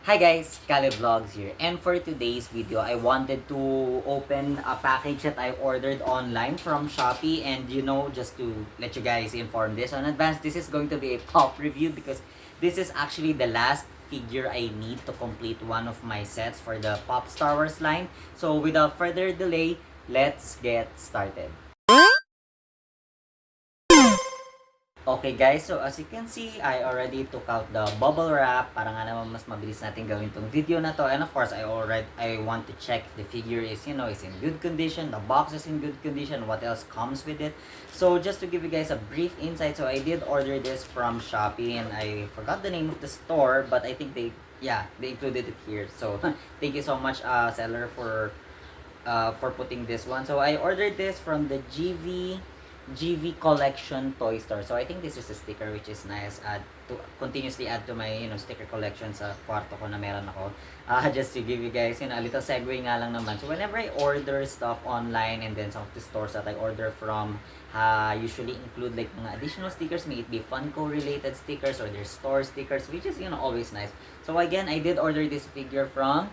Hi guys, K.A.L.Y Vlogs here, and for today's video, I wanted to open a package that I ordered online from Shopee, and just to let you guys inform this in advance, this is going to be a pop review because this is actually the last figure I need to complete one of my sets for the Pop Star Wars line. So without further delay, let's get started. Okay guys, so as you can see, I already took out the bubble wrap para nga naman mas mabilis natin gawin tong video na to. And of course, I want to check if the figure is, is in good condition, the box is in good condition, what else comes with it. So just to give you guys a brief insight, so I did order this from Shopee and I forgot the name of the store, but I think they included it here. So thank you so much seller for putting this one. So I ordered this from the GV Collection Toy Store. So I think this is a sticker which is nice to continuously add to my sticker collection sa kwarto ko na meron ako. Just to give you guys a little segue nga lang naman. So whenever I order stuff online and then some of the stores that I order from usually include like mga additional stickers, may it be Funko related stickers or their store stickers, which is always nice. So again, I did order this figure from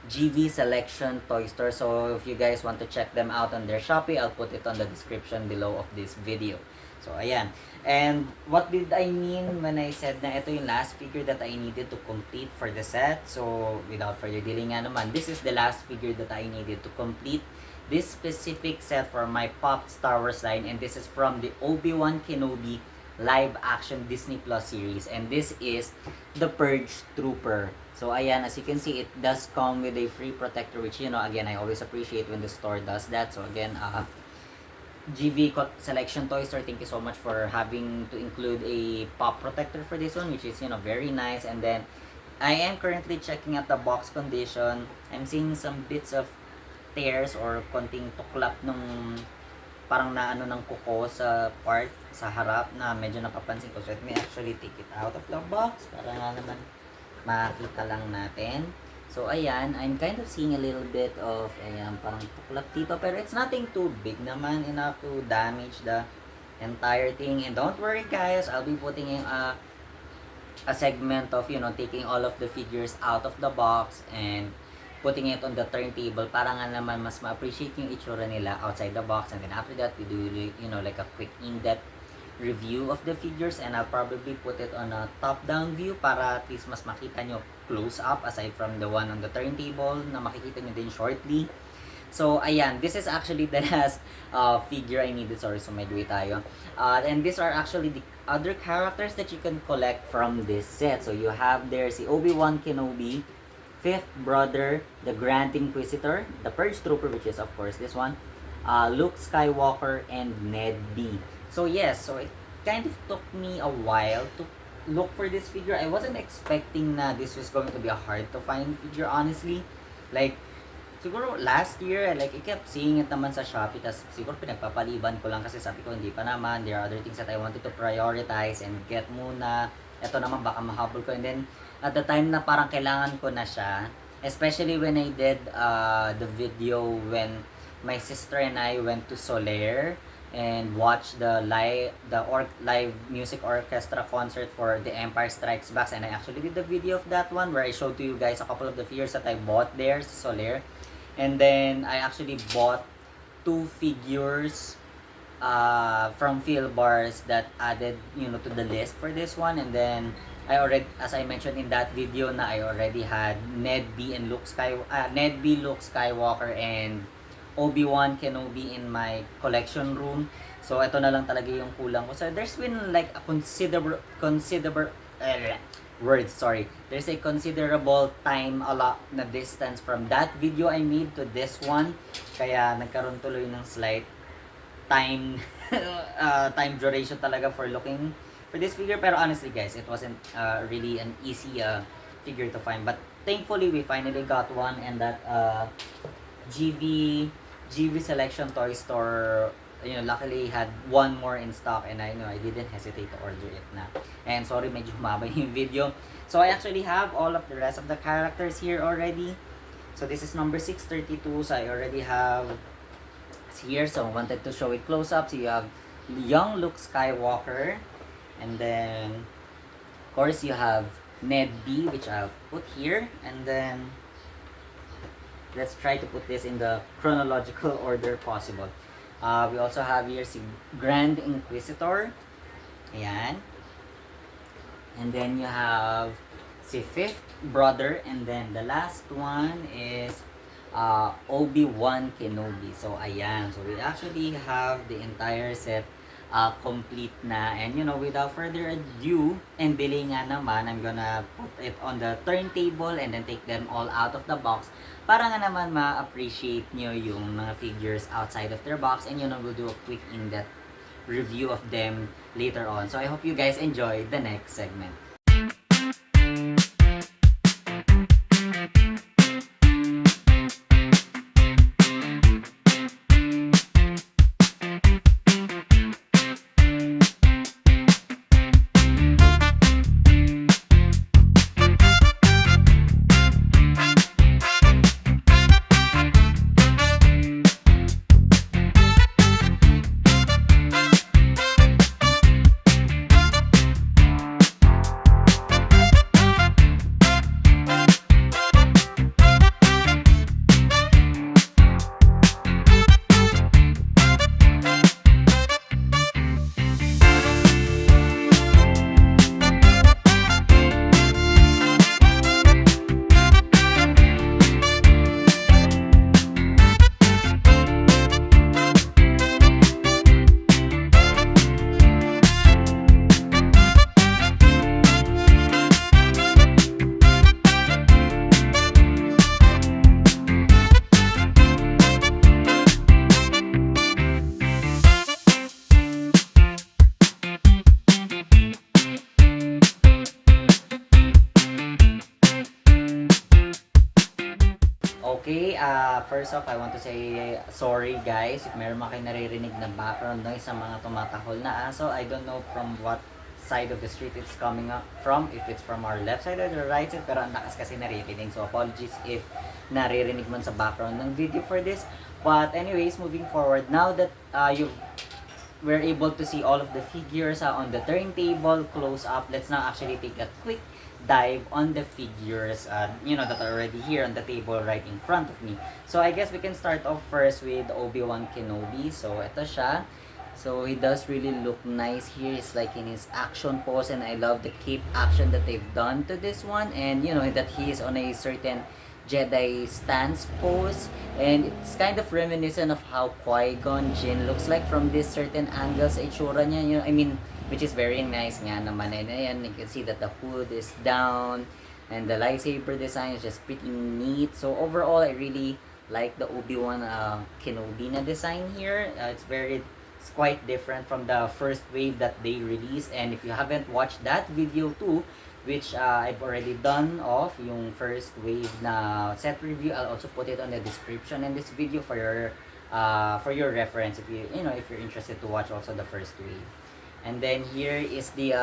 GV Selection Toy Store. So if you guys want to check them out on their Shopee, I'll put it on the description below of this video. So ayan. And what did I mean when I said na ito yung last figure that I needed to complete for the set? So without further delay nga naman, this is the last figure that I needed to complete this specific set for my Pop Star Wars line, and this is from the Obi-Wan-Kenobi live action Disney Plus series, and this is the Purge Trooper. So ayan, as you can see, it does come with a free protector, which again, I always appreciate when the store does that. So again, GV Selection Toy Store, thank you so much for having to include a pop protector for this one, which is very nice. And then I am currently checking out the box condition. I'm seeing some bits of tears or konting tuklap nung parang naano ng kuko sa part sa harap na medyo napapansin ko. So let me actually take it out of the box para nga naman makita lang natin. So ayan, I'm kind of seeing a little bit of ayan, parang tuklap dito, pero it's nothing too big naman enough to damage the entire thing. And don't worry guys, I'll be putting in a segment of taking all of the figures out of the box and putting it on the turntable para nga naman mas ma-appreciate yung itsura nila outside the box. And then after that, we do like a quick in-depth review of the figures, and I'll probably put it on a top-down view para at least mas makita nyo close up aside from the one on the turntable na makikita nyo din shortly. So ayan, this is actually the last figure I needed. Sorry, so may way tayo. And these are actually the other characters that you can collect from this set. So you have there si Obi-Wan-Kenobi, fifth brother, the Grand Inquisitor, the Purge Trooper, which is of course this one, Luke Skywalker, and Ned B. So yes, so it kind of took me a while to look for this figure. I wasn't expecting na this was going to be a hard to find figure, honestly. Like, siguro last year, like, I kept seeing it naman sa Shopee, tas siguro pinagpapaliban ko lang kasi sabi ko hindi pa naman, there are other things that I wanted to prioritize and get muna. Ito naman baka mahabol ko, and then at the time na parang kailangan ko na siya, especially when I did the video when my sister and I went to Soler and watched the live music orchestra concert for The Empire Strikes Back, and I actually did the video of that one where I showed to you guys a couple of the figures that I bought there sa Soler. And then I actually bought two figures from Phil Bars that added to the list for this one. And then I already, as I mentioned in that video, na I already had Ned B, Luke Skywalker, and Obi-Wan Kenobi in my collection room. So ito na lang talaga yung kulang ko. So there's been like a considerable words, sorry. There's a considerable time, a lot na distance from that video I made to this one. Kaya nagkaroon tuloy ng slight time time duration talaga for looking for this figure. Pero honestly guys, it wasn't really an easy figure to find, but thankfully we finally got one, and that GV Selection Toy Store luckily had one more in stock, and I didn't hesitate to order it na. And sorry, medyo humaba yung video. So I actually have all of the rest of the characters here already. So this is number 632, so I already have here, so I wanted to show it close up. So you have young Luke Skywalker, and then of course you have Ned B, which I'll put here, and then let's try to put this in the chronological order possible. We also have here si Grand Inquisitor. Ayan. And then you have si fifth brother, and then the last one is Obi-Wan-Kenobi. So ayan, so we actually have the entire set complete na, and without further ado and delay nga naman, I'm gonna put it on the turntable and then take them all out of the box para nga naman ma-appreciate nyo yung mga figures outside of their box, and we'll do a quick in-depth review of them later on. So I hope you guys enjoy the next segment. Okay, first off, I want to say sorry guys if meron mga kayo naririnig na background noise sa mga tumatahol na aso. I don't know from what side of the street it's coming up from, if it's from our left side or the right side, pero ang lakas kasi naririnig. So apologies if naririnig man sa background ng video for this. But anyways, moving forward, now that we're able to see all of the figures on the turntable close up, let's now actually take a quick dive on the figures that are already here on the table right in front of me. So I guess we can start off first with Obi-Wan-Kenobi. So ito siya. So he does really look nice here. It's like in his action pose, and I love the cape action that they've done to this one, and that he is on a certain Jedi stance pose, and it's kind of reminiscent of how Qui-Gon Jinn looks like from this certain angle sa itsura niya, which is very nice nga naman. And ayan, you can see that the hood is down, and the lightsaber design is just pretty neat. So overall, I really like the Obi-Wan Kenobi na design here. It's quite different from the first wave that they released, and if you haven't watched that video too, which I've already done of yung first wave na set review, I'll also put it on the description in this video for your reference if if you're interested to watch also the first wave. And then here is the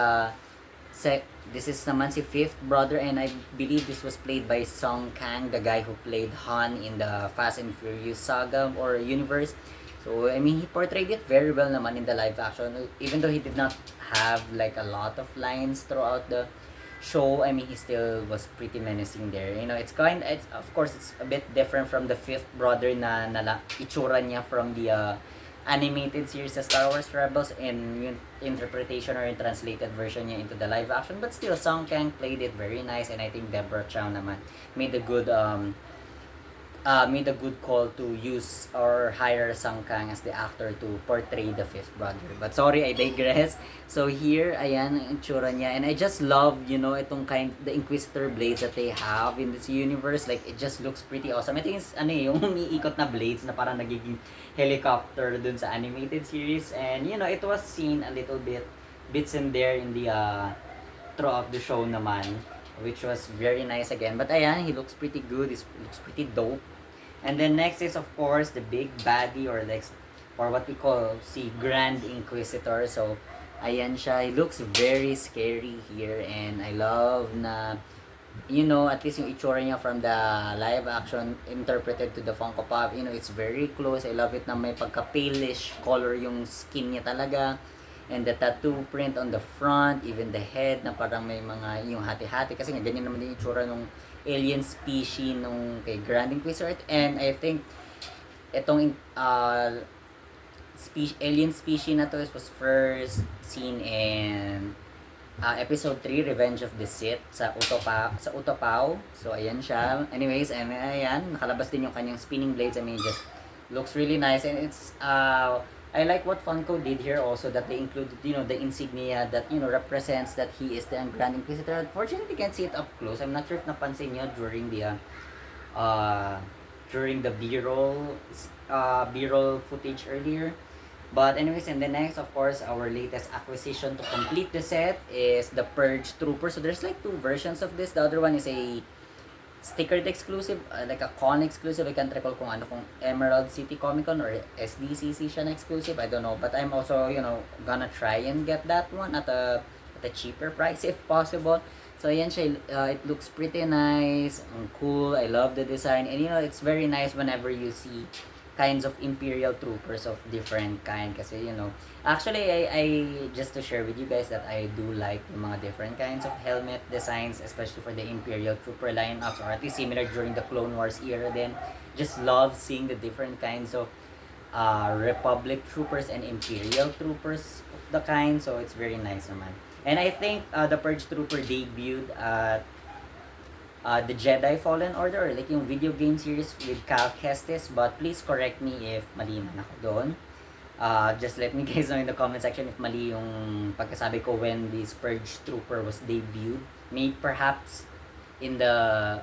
this is naman si fifth brother, and I believe this was played by Song Kang, the guy who played Han in the Fast and Furious saga or universe. So I mean, he portrayed it very well naman in the live action, even though he did not have like a lot of lines throughout the show. I mean, he still was pretty menacing there. It's of course it's a bit different from the fifth brother na itsura niya from the animated series sa Star Wars Rebels, in yung interpretation or in translated version niya into the live action. But still, Song Kang played it very nice, and I think Deborah Chow naman made a good call to use or hire Song Kang as the actor to portray the fifth brother. But sorry, I digress. So here, ayan ang itsura niya, and I just love, itong the Inquisitor blades that they have in this universe. Like, it just looks pretty awesome. I think it's yung umiikot na blades na parang nagiging helicopter dun sa animated series, and it was seen a little bits in there in the throughout the show naman, which was very nice again. But ayan, he looks pretty good. He looks pretty dope. And then next is of course the big baddie, or what we call si Grand Inquisitor. So ayan siya. He looks very scary here, and I love na at least yung itsura niya from the live action interpreted to the Funko Pop, it's very close. I love it na may pagka palish color yung skin niya talaga. And the tattoo print on the front, even the head na parang may mga yung hati-hati kasi nga ganyan naman din yung itsura nung alien species nung kay Grand Inquisitor. And I think itong alien species na to was first seen in episode 3, Revenge of the Sith sa Utapao. So ayan siya. Anyways, and ayan, nakalabas din yung kanyang spinning blades. I mean, just looks really nice, and it's I like what Funko did here also, that they included, the insignia that, represents that he is the Grand Inquisitor. Unfortunately, you can't see it up close. I'm not sure if napansin niyo during the B-roll footage earlier. But anyways, and the next, of course, our latest acquisition to complete the set is the Purge Trooper. So there's like two versions of this. The other one is a stickered exclusive, like a con exclusive. I can't recall kung Emerald City Comic Con or SDCC siya na exclusive. I don't know. But I'm also, gonna try and get that one at a cheaper price if possible. So ayan siya, it looks pretty nice and cool. I love the design, and it's very nice whenever you see kinds of imperial troopers of different kind, kasi actually I just to share with you guys that I do like yung mga different kinds of helmet designs, especially for the imperial trooper lineups, or at least similar during the Clone Wars era. Then just love seeing the different kinds of Republic troopers and imperial troopers of the kind. So it's very nice naman. And I think the Purge Trooper debuted at the Jedi Fallen Order, or like yung video game series with Cal Kestis, but please correct me if mali man ako doon. Just let me guys know in the comment section if mali yung pagkasabi ko when this Purge Trooper was debuted. Maybe perhaps in a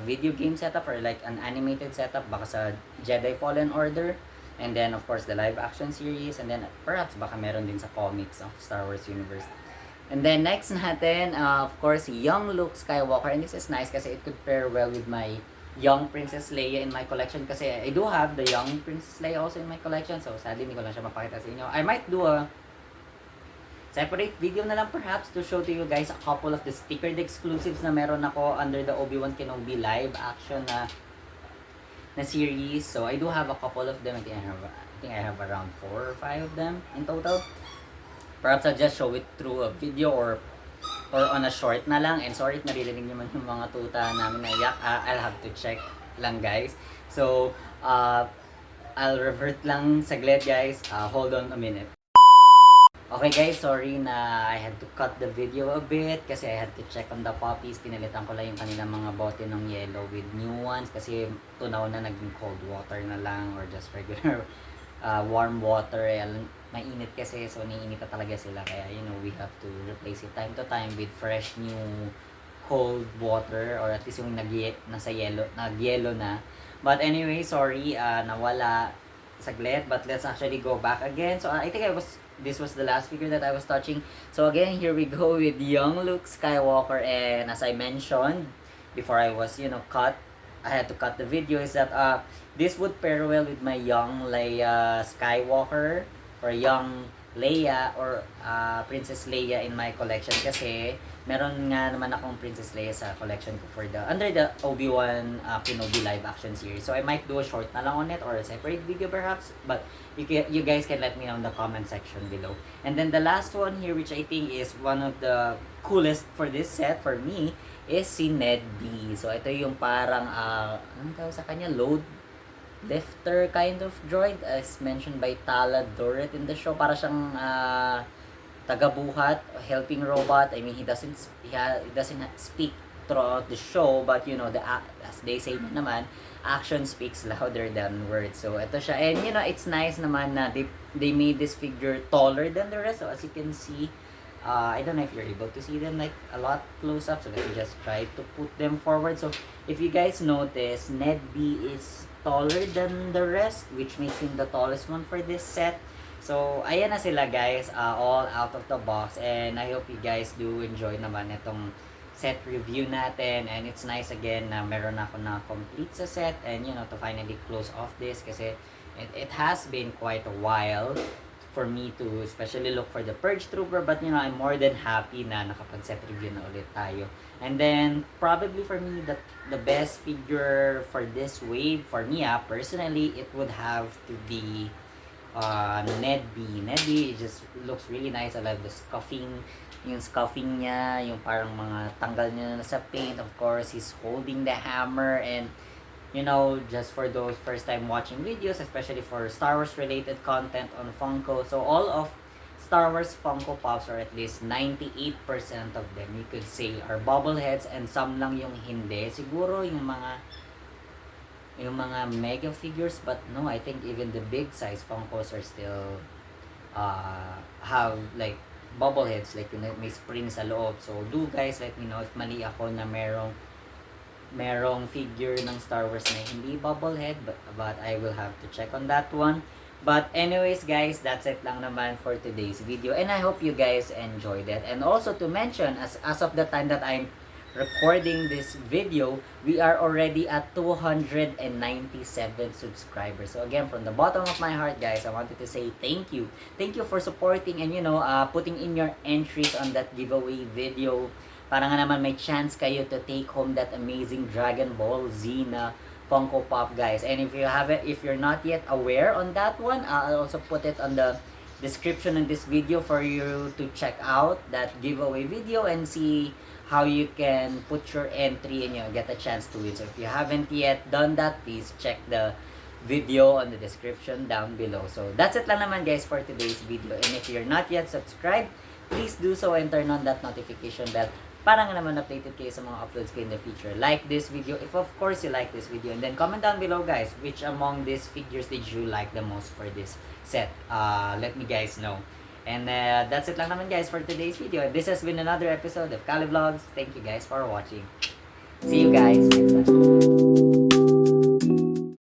video game setup, or like an animated setup, baka sa Jedi Fallen Order, and then of course the live action series, and then perhaps baka meron din sa comics of Star Wars universe. And then next natin, of course, young Luke Skywalker. And this is nice kasi it could pair well with my young Princess Leia in my collection. Kasi I do have the young Princess Leia also in my collection. So sadly, hindi ko lang siya mapakita sa inyo. I might do a separate video na lang perhaps to show to you guys a couple of the stickered exclusives na meron ako under the Obi-Wan-Kenobi live action na series. So I do have a couple of them. I think I have around 4 or 5 of them in total. Perhaps I'll just show it through a video or on a short na lang. And sorry if naririnig nyo man yung mga tuta namin na iyak. I'll have to check lang, guys. So, I'll revert lang saglit, guys. Hold on a minute. Okay guys, sorry na I had to cut the video a bit kasi I had to check on the puppies. Pinalitan ko lang yung kanilang mga bote ng yellow with new ones kasi tunaw na naging cold water na lang or just regular warm water. Mainit kasi, so niinita talaga sila, kaya we have to replace it time to time with fresh new cold water, or at least yung nagyelo na. But anyway, sorry, nawala saglit, but let's actually go back again. So I think this was the last figure that I was touching. So again, here we go with young Luke Skywalker, and as I mentioned before I was I had to cut the video, is that this would pair well with my young Leia Skywalker, or young Leia, or Princess Leia in my collection, kasi meron nga naman akong Princess Leia sa collection ko for under the Obi-Wan-Kenobi live action series. So I might do a short na lang on it, or a separate video perhaps, but you guys can let me know in the comment section below. And then the last one here, which I think is one of the coolest for this set for me, is si Ned B. So ito yung parang anong tawag sa kanya, load lifter kind of droid, as mentioned by Tala Doret in the show. Para siyang tagabuhat, helping robot. I mean, he doesn't speak throughout the show, but as they say naman, action speaks louder than words. So ito siya, and it's nice naman na they made this figure taller than the rest. So as you can see, I don't know if you're able to see them like a lot close up, so let me just try to put them forward. So if you guys notice, Ned B is taller than the rest, which makes him the tallest one for this set. So ayan na sila, guys, all out of the box, and I hope you guys do enjoy naman itong set review natin. And it's nice again na meron ako na complete sa set, and to finally close off this, kasi it has been quite a while for me to especially look for the Purge Trooper, but I'm more than happy na nakapag-set review na ulit tayo. And then probably for me, the best figure for this wave for me, personally, it would have to be Nedby just looks really nice. I love the scuffing niya, yung parang mga tanggal niya na sa paint. Of course, he's holding the hammer, and just for those first time watching videos, especially for Star Wars related content on Funko, so all of Star Wars Funko Pops, or at least 98% of them, you could say, are bobbleheads, and some lang yung hindi. Siguro yung mga mega figures, but no, I think even the big size Funkos are still have like bobbleheads, like may spring sa loob. So do guys let me know if mali ako na merong figure ng Star Wars na hindi bobblehead, but I will have to check on that one. But anyways guys, that's it lang naman for today's video, and I hope you guys enjoyed it. And also to mention, as of the time that I'm recording this video, we are already at 297 subscribers. So again, from the bottom of my heart guys, I wanted to say thank you. Thank you for supporting and putting in your entries on that giveaway video. Para nga naman may chance kayo to take home that amazing Dragon Ball Z na Funko Pop guys. And if you're not yet aware on that one, I'll also put it on the description in this video for you to check out that giveaway video and see how you can put your entry and get a chance to win. So if you haven't yet done that, please check the video on the description down below. So that's it lang naman guys for today's video. And if you're not yet subscribed, please do so and turn on that notification bell para nga naman updated kayo sa mga uploads ko in the future. Like this video if of course you like this video, and then comment down below guys which among these figures did you like the most for this set. Let me guys know. And that's it lang naman guys for today's video. This has been another episode of K.A.L.Y Vlogs. Thank you guys for watching. See you guys next time.